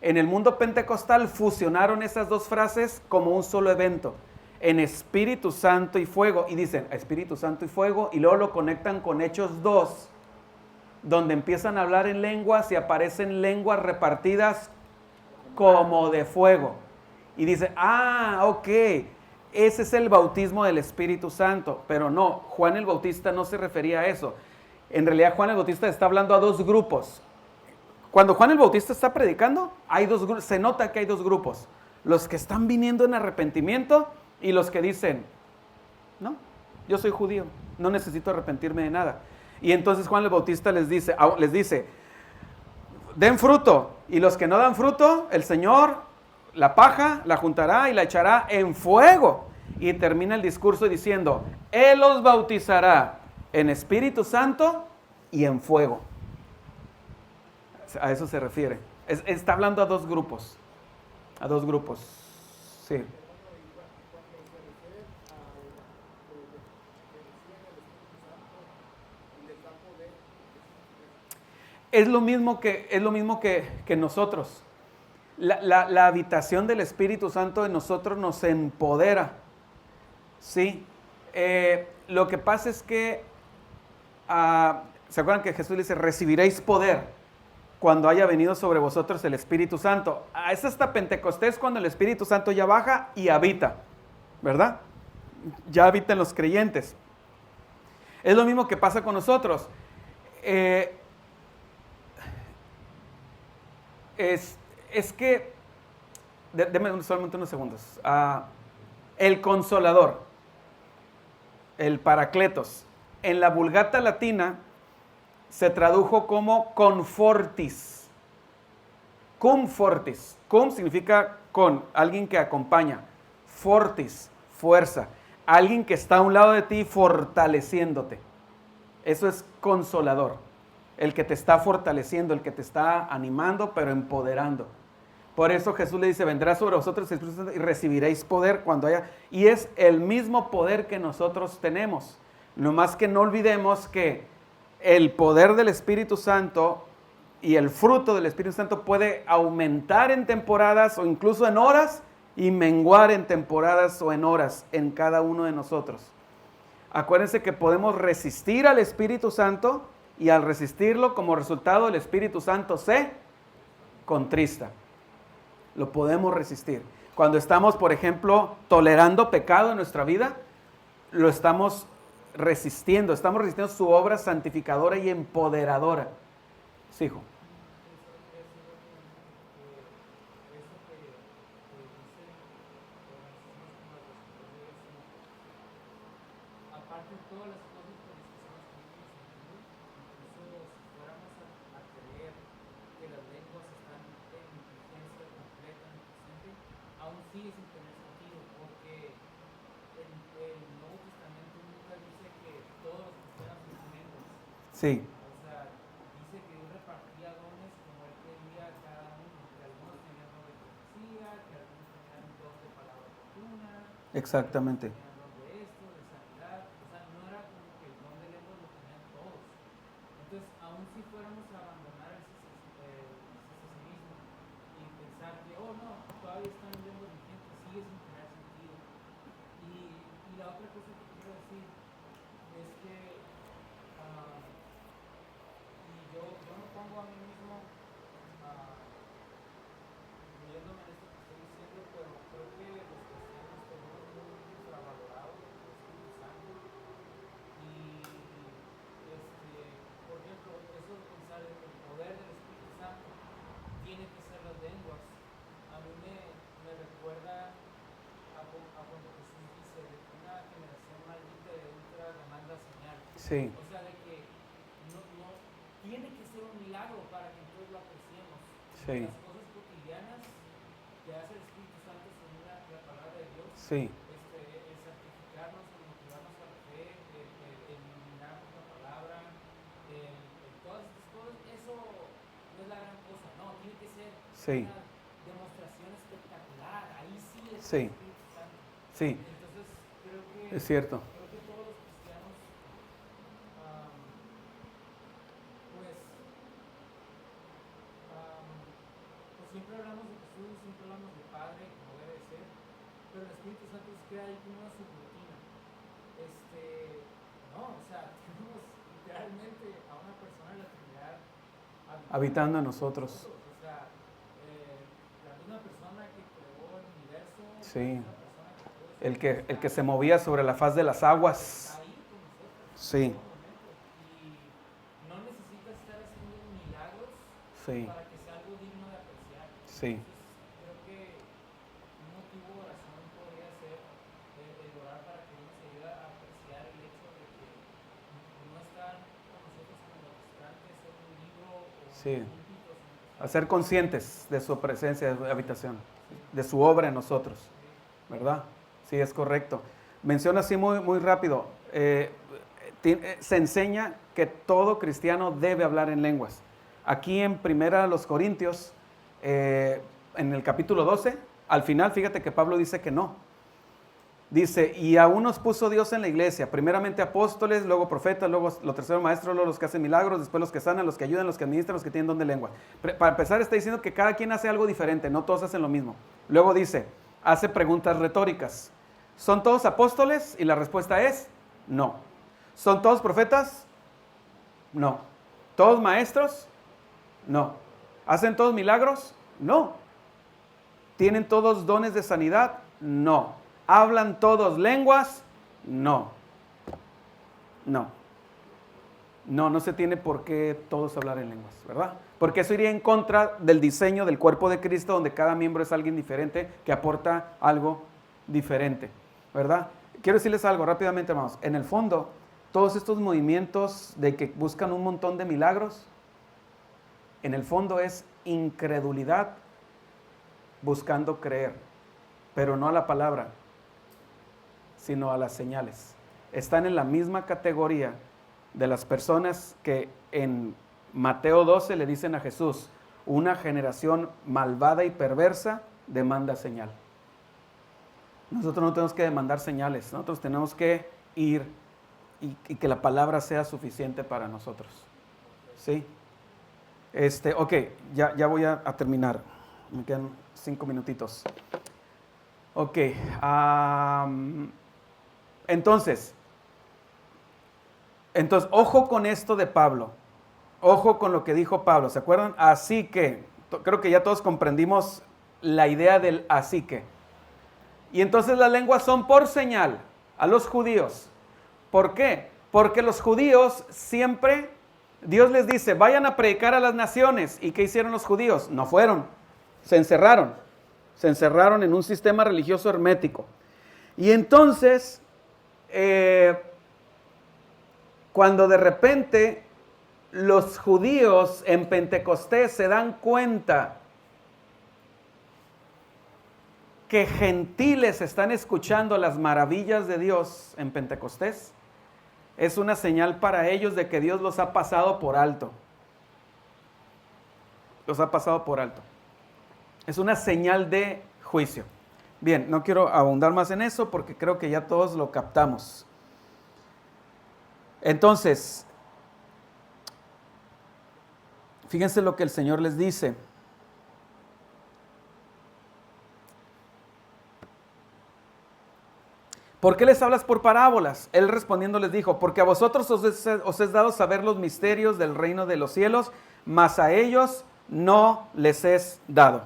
En el mundo pentecostal fusionaron esas dos frases como un solo evento, en Espíritu Santo y fuego, y dicen Espíritu Santo y fuego, y luego lo conectan con Hechos 2, donde empiezan a hablar en lenguas y aparecen lenguas repartidas como de fuego. Y dice, ok, ese es el bautismo del Espíritu Santo. Pero no, Juan el Bautista no se refería a eso. En realidad Juan el Bautista está hablando a dos grupos. Cuando Juan el Bautista está predicando, se nota que hay dos grupos. Los que están viniendo en arrepentimiento y los que dicen, no, yo soy judío, no necesito arrepentirme de nada. Y entonces Juan el Bautista les dice, den fruto. Y los que no dan fruto, el Señor la paja la juntará y la echará en fuego. Y termina el discurso diciendo, Él los bautizará en Espíritu Santo y en fuego. A eso se refiere. Está hablando a dos grupos. A dos grupos. Sí. Cuando se refiere a que reciben el Espíritu Santo y les da poder, Es lo mismo que nosotros. La habitación del Espíritu Santo en nosotros nos empodera. ¿Sí? Lo que pasa es que, ¿se acuerdan que Jesús dice, recibiréis poder cuando haya venido sobre vosotros el Espíritu Santo? Es hasta Pentecostés cuando el Espíritu Santo ya baja y habita, ¿verdad? Ya habita en los creyentes. Es lo mismo que pasa con nosotros. Es que, déme solamente unos segundos. El Consolador, el Paracletos, en la Vulgata Latina se tradujo como Confortis. Cum fortis. Cum significa con, alguien que acompaña. Fortis, fuerza. Alguien que está a un lado de ti fortaleciéndote. Eso es Consolador. El que te está fortaleciendo, el que te está animando, pero empoderando. Por eso Jesús le dice, vendrá sobre vosotros el Espíritu Santo y recibiréis poder cuando haya... Y es el mismo poder que nosotros tenemos. Nomás que no olvidemos que el poder del Espíritu Santo y el fruto del Espíritu Santo puede aumentar en temporadas o incluso en horas y menguar en temporadas o en horas en cada uno de nosotros. Acuérdense que podemos resistir al Espíritu Santo y al resistirlo, como resultado, el Espíritu Santo se contrista. Lo podemos resistir. Cuando estamos, por ejemplo, tolerando pecado en nuestra vida, lo estamos resistiendo su obra santificadora y empoderadora. Sí, hijo. Aparte de todas las cosas por las que estamos teniendo, incluso si fuéramos a creer que las lenguas están en vigencia completa en el presente, aún sigue sin tener sentido, porque el Nuevo Testamento nunca dice que todos los cristianos tienen lenguas. Sí. O sea, dice que Dios repartía dones como él quería a cada uno, que algunos tenían don de profecía, que algunos tenían don de palabra oportuna. Exactamente. Entonces, aún si fuéramos a abandonar el secesimismo y pensar que, oh no, todavía están lenguas vigentes, sigue sin tener sentido. Y la otra cosa que quiero decir es que, y yo me pongo a mí mismo viéndome en esto que estoy diciendo, pero creo que los cristianos tenemos muy infravalorado el Espíritu Santo. Y por ejemplo, eso de pensar en el poder del Espíritu Santo tiene que ser las lenguas. A mí me recuerda a cuando Jesús dice de que una generación maldita y ultra demanda señal. Sí. O sea, de que no tiene que ser un milagro para que entonces lo apreciemos. Sí. Las cosas cotidianas que hace el Espíritu Santo según la palabra de Dios. Sí. El santificarnos, el motivarnos a la fe, el iluminarnos la palabra, todas estas cosas, eso no es la gran cosa, no, tiene que ser una demostración espectacular, ahí sí es el Espíritu Santo. Sí. Entonces, creo que es cierto. Creo que todos los cristianos, pues siempre hablamos de Jesús, siempre hablamos del Padre, como debe ser, pero el Espíritu Santo se queda ahí como una subrutina. No, o sea, tenemos literalmente a una persona de la Trinidad habitando en nosotros. O sea, la misma persona que creó el universo, Sí. la misma persona que creó El que se movía sobre la faz de las aguas. está ahí con nosotros Sí. en todo momento. Y no necesita estar haciendo milagros Sí. para que sea algo digno de apreciar. Sí. Entonces, creo que un motivo de oración podría ser el orar para que Dios nos ayude a apreciar el hecho de que no estar con nosotros como los distantes en un libro o Sí. en un púlpito, sino que A ser conscientes de su presencia, de su habitación, de su obra en nosotros. ¿Verdad? Sí, es correcto. Menciona así muy rápido. Se enseña que todo cristiano debe hablar en lenguas. Aquí en 1 Corintios, en el capítulo 12, al final, fíjate que Pablo dice que no. Dice, y aún nos puso Dios en la iglesia, primeramente apóstoles, luego profetas, luego los terceros maestros, luego los que hacen milagros, después los que sanan, los que ayudan, los que administran, los que tienen don de lengua. Para empezar está diciendo que cada quien hace algo diferente, no todos hacen lo mismo. Luego dice, hace preguntas retóricas. ¿Son todos apóstoles? Y la respuesta es no. ¿Son todos profetas? No. ¿Todos maestros? No. ¿Hacen todos milagros? No. ¿Tienen todos dones de sanidad? No. ¿Hablan todos lenguas? No. No. No se tiene por qué todos hablar en lenguas, ¿verdad? Porque eso iría en contra del diseño del cuerpo de Cristo, donde cada miembro es alguien diferente que aporta algo diferente, ¿verdad? Quiero decirles algo rápidamente, hermanos. En el fondo, todos estos movimientos de que buscan un montón de milagros, en el fondo es incredulidad buscando creer, pero no a la palabra, sino a las señales. Están en la misma categoría de las personas que en Mateo 12 le dicen a Jesús, una generación malvada y perversa demanda señal. Nosotros no tenemos que demandar señales, nosotros tenemos que ir y que la palabra sea suficiente para nosotros. ¿Sí? Ok, ya voy a terminar. Me quedan 5 minutitos. Ok, entonces, ojo con esto de Pablo. Ojo con lo que dijo Pablo, ¿se acuerdan? Así que, creo que ya todos comprendimos la idea del así que. Y entonces las lenguas son por señal a los judíos. ¿Por qué? Porque los judíos siempre, Dios les dice, vayan a predicar a las naciones. ¿Y qué hicieron los judíos? No fueron, se encerraron en un sistema religioso hermético. Y entonces, cuando de repente los judíos en Pentecostés se dan cuenta que gentiles están escuchando las maravillas de Dios en Pentecostés, es una señal para ellos de que Dios los ha pasado por alto. Los ha pasado por alto. Es una señal de juicio. Bien, no quiero abundar más en eso porque creo que ya todos lo captamos. Entonces, fíjense lo que el Señor les dice. ¿Por qué les hablas por parábolas? Él respondiendo les dijo, porque a vosotros os es dado saber los misterios del reino de los cielos, mas a ellos no les es dado.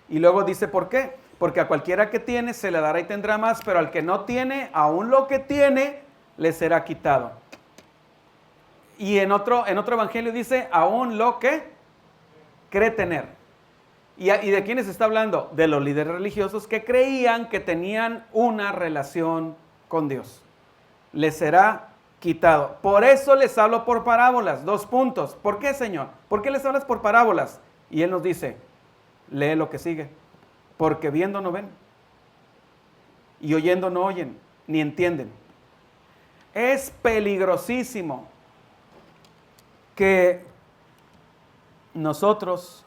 Y luego dice, ¿por qué? Porque a cualquiera que tiene se le dará y tendrá más, pero al que no tiene, aún lo que tiene, le será quitado. Y en otro evangelio dice, aún lo que cree tener. ¿Y de quiénes está hablando? De los líderes religiosos que creían que tenían una relación con Dios. Les será quitado. Por eso les hablo por parábolas. 2 puntos. ¿Por qué, Señor? ¿Por qué les hablas por parábolas? Y Él nos dice, lee lo que sigue. Porque viendo no ven. Y oyendo no oyen, ni entienden. Es peligrosísimo que nosotros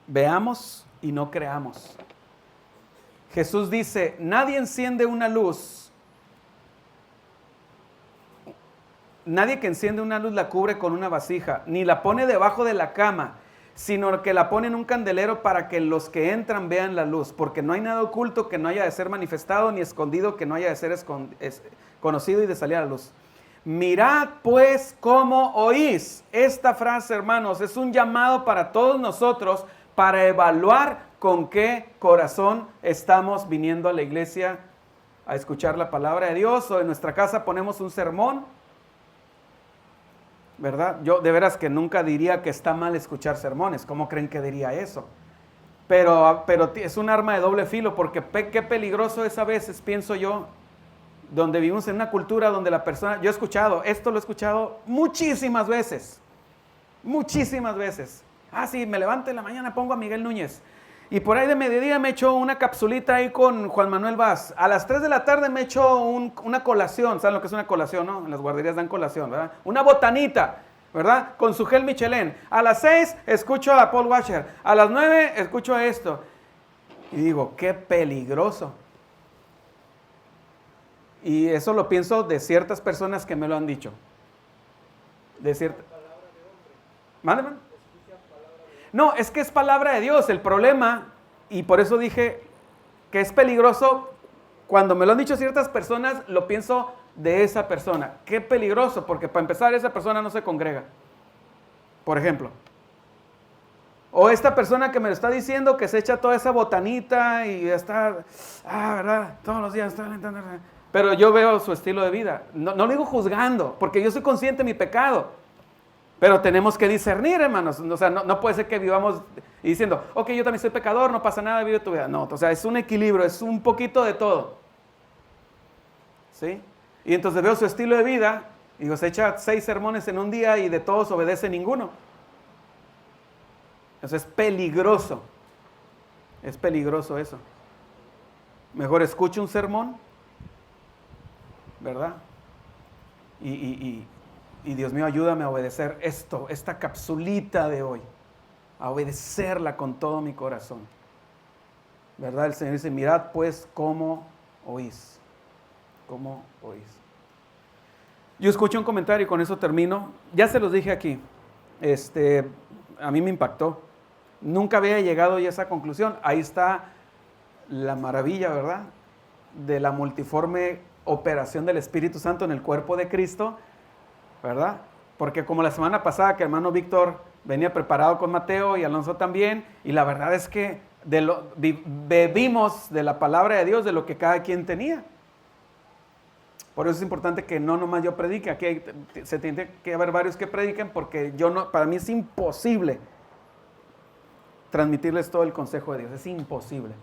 veamos y no creamos. Jesús dice, nadie enciende una luz. Nadie que enciende una luz la cubre con una vasija, ni la pone debajo de la cama, sino que la pone en un candelero para que los que entran vean la luz, porque no hay nada oculto que no haya de ser manifestado, ni escondido que no haya de ser conocido y de salir a la luz. Mirad pues cómo oís. Esta frase, hermanos, es un llamado para todos nosotros para evaluar con qué corazón estamos viniendo a la iglesia a escuchar la palabra de Dios, o en nuestra casa ponemos un sermón, ¿verdad? Yo de veras que nunca diría que está mal escuchar sermones. ¿Cómo creen que diría eso? Pero es un arma de doble filo, porque qué peligroso es a veces, pienso yo, donde vivimos en una cultura donde la persona, yo he escuchado, esto lo he escuchado muchísimas veces. Ah, sí, me levanto en la mañana, pongo a Miguel Núñez. Y por ahí de mediodía me echo una capsulita ahí con Juan Manuel Vaz. A las 3 de la tarde me echo una colación. ¿Saben lo que es una colación, no? En las guarderías dan colación, ¿verdad? Una botanita, ¿verdad? Con su gel Michelin. A las 6 escucho a Paul Washer. A las 9 escucho esto. Y digo, qué peligroso. Y eso lo pienso de ciertas personas que me lo han dicho. De cierta... Mándame. No, es que es palabra de Dios. El problema, y por eso dije que es peligroso, cuando me lo han dicho ciertas personas, lo pienso de esa persona. Qué peligroso, porque para empezar esa persona no se congrega. Por ejemplo. O esta persona que me lo está diciendo que se echa toda esa botanita y está, ¿verdad? Todos los días está alentando. Pero yo veo su estilo de vida. No lo digo juzgando, porque yo soy consciente de mi pecado. Pero tenemos que discernir, hermanos. O sea, no puede ser que vivamos y diciendo, ok, yo también soy pecador, no pasa nada, vive tu vida. No, o sea, es un equilibrio, es un poquito de todo. ¿Sí? Y entonces veo su estilo de vida, y digo, se echa 6 sermones en un día y de todos obedece ninguno. Entonces es peligroso. Es peligroso eso. Mejor escuche un sermón, ¿verdad? Y Dios mío, ayúdame a obedecer esta capsulita de hoy, a obedecerla con todo mi corazón. ¿Verdad? El Señor dice, mirad pues cómo oís. ¿Cómo oís? Yo escuché un comentario y con eso termino. Ya se los dije aquí. A mí me impactó. Nunca había llegado yo a esa conclusión. Ahí está la maravilla, ¿verdad? De la multiforme operación del Espíritu Santo en el cuerpo de Cristo, ¿verdad? Porque como la semana pasada que el hermano Víctor venía preparado con Mateo y Alonso también, y la verdad es que bebimos de la palabra de Dios, de lo que cada quien tenía. Por eso es importante que no nomás yo predique, aquí se tiene que haber varios que prediquen, porque para mí es imposible transmitirles todo el consejo de Dios, es imposible.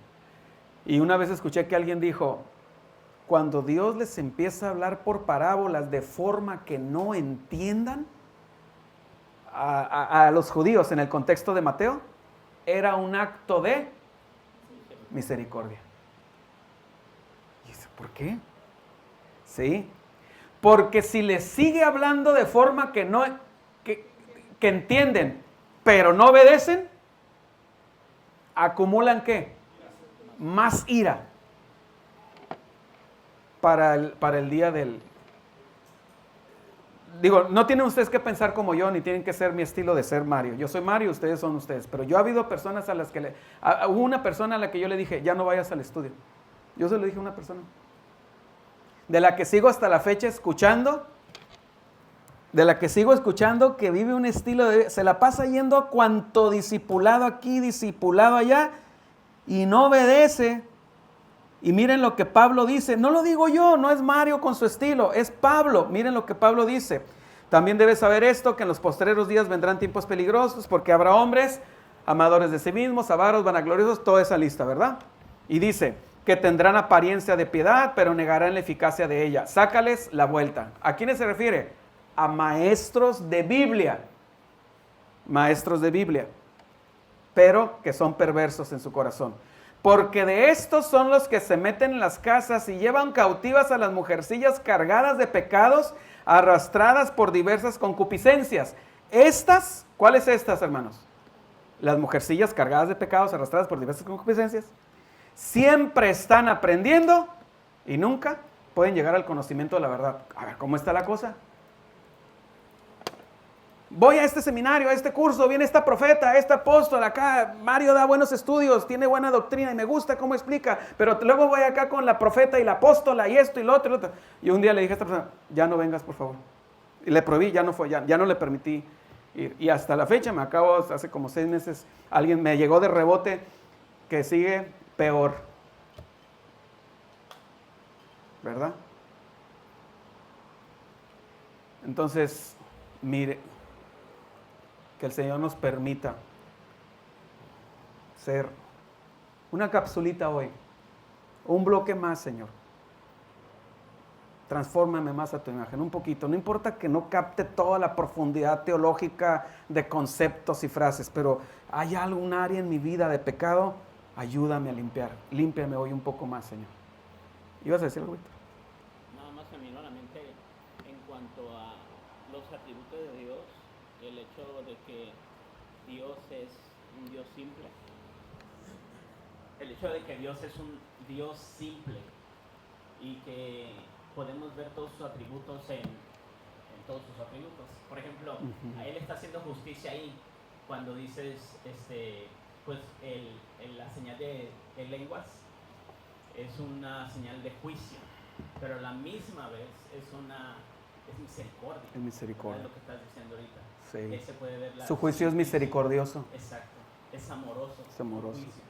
Y una vez escuché que alguien dijo, cuando Dios les empieza a hablar por parábolas de forma que no entiendan, a los judíos en el contexto de Mateo, era un acto de misericordia. ¿Y dice, por qué? Sí, porque si les sigue hablando de forma que entienden, pero no obedecen, acumulan ¿qué? Más ira para el día del... Digo, no tienen ustedes que pensar como yo, ni tienen que ser mi estilo de ser Mario. Yo soy Mario, ustedes son ustedes. Pero yo ha habido personas a las que hubo una persona a la que yo le dije, ya no vayas al estudio. Yo se lo dije a una persona. De la que sigo hasta la fecha escuchando, que vive un estilo de... Se la pasa yendo a cuanto discipulado aquí, discipulado allá, y no obedece. Y miren lo que Pablo dice, no lo digo yo, no es Mario con su estilo, es Pablo. Miren lo que Pablo dice. También debes saber esto, que en los postreros días vendrán tiempos peligrosos, porque habrá hombres amadores de sí mismos, avaros, vanagloriosos, toda esa lista, ¿verdad? Y dice que tendrán apariencia de piedad, pero negarán la eficacia de ella. Sácales la vuelta. ¿A quiénes se refiere? A maestros de Biblia. Maestros de Biblia, pero que son perversos en su corazón. Porque de estos son los que se meten en las casas y llevan cautivas a las mujercillas cargadas de pecados, arrastradas por diversas concupiscencias. Estas, ¿cuáles estas, hermanos? Las mujercillas cargadas de pecados, arrastradas por diversas concupiscencias, siempre están aprendiendo y nunca pueden llegar al conocimiento de la verdad. A ver, ¿cómo está la cosa? Voy a este seminario, a este curso, viene esta profeta, este apóstol acá, Mario da buenos estudios, tiene buena doctrina y me gusta cómo explica, pero luego voy acá con la profeta y la apóstola y esto y lo otro. Y un día le dije a esta persona, ya no vengas por favor. Y le prohibí, ya no fue, ya no le permití ir. Y hasta la fecha, hace como 6 meses, alguien me llegó de rebote que sigue peor. ¿Verdad? Entonces, mire, que el Señor nos permita ser una capsulita hoy, un bloque más, Señor. Transfórmame más a tu imagen, un poquito. No importa que no capte toda la profundidad teológica de conceptos y frases, pero hay algún área en mi vida de pecado Ayúdame a limpiar. Límpiame hoy un poco más, Señor. ¿Ibas a decir algo, Víctor? Nada más se me vino a la mente en cuanto a los atributos de Dios, el hecho de que Dios es un Dios simple. El hecho de que Dios es un Dios simple y que podemos ver todos sus atributos en todos sus atributos. Por ejemplo, a Él está haciendo justicia ahí cuando dices, pues la señal de lenguas es una señal de juicio, pero a la misma vez es misericordia. Es misericordia. Es lo que estás diciendo ahorita. Sí. Ahí se puede ver Su juicio es misericordioso. Exacto. Es amoroso. Es amoroso. Su juicio.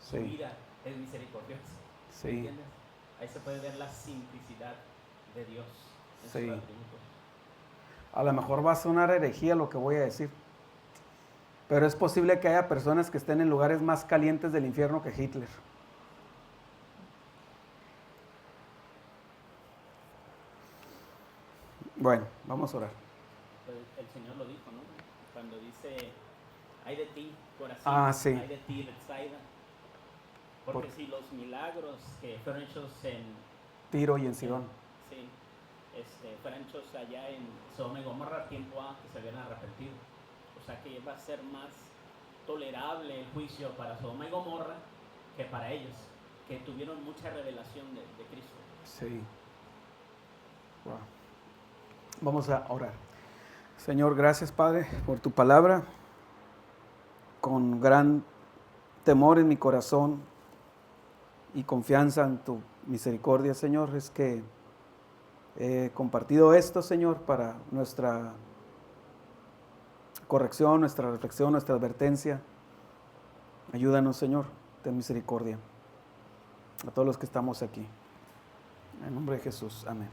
Su Sí. vida es misericordiosa. Sí. ¿Entiendes? Ahí se puede ver la simplicidad de Dios en Sí. sus atributos. A lo mejor va a sonar herejía lo que voy a decir, pero es posible que haya personas que estén en lugares más calientes del infierno que Hitler. Bueno, vamos a orar. Pues el Señor lo dijo, ¿no? Cuando dice, ay de ti, Corazón, Ah, sí. ay de ti, Betsaida. Porque si los milagros que fueron hechos en Tiro y en Sidón. Sí, fueron hechos allá en Sodoma y Gomorra, tiempo a que se habían arrepentido. O sea que va a ser más tolerable el juicio para Sodoma y Gomorra que para ellos, que tuvieron mucha revelación de Cristo. Sí. Wow. Vamos a orar. Señor, gracias, Padre, por tu palabra. Con gran temor en mi corazón y confianza en tu misericordia, Señor, es que he compartido esto, Señor, para nuestra corrección, nuestra reflexión, nuestra advertencia. Ayúdanos, Señor, ten misericordia a todos los que estamos aquí. En nombre de Jesús, amén.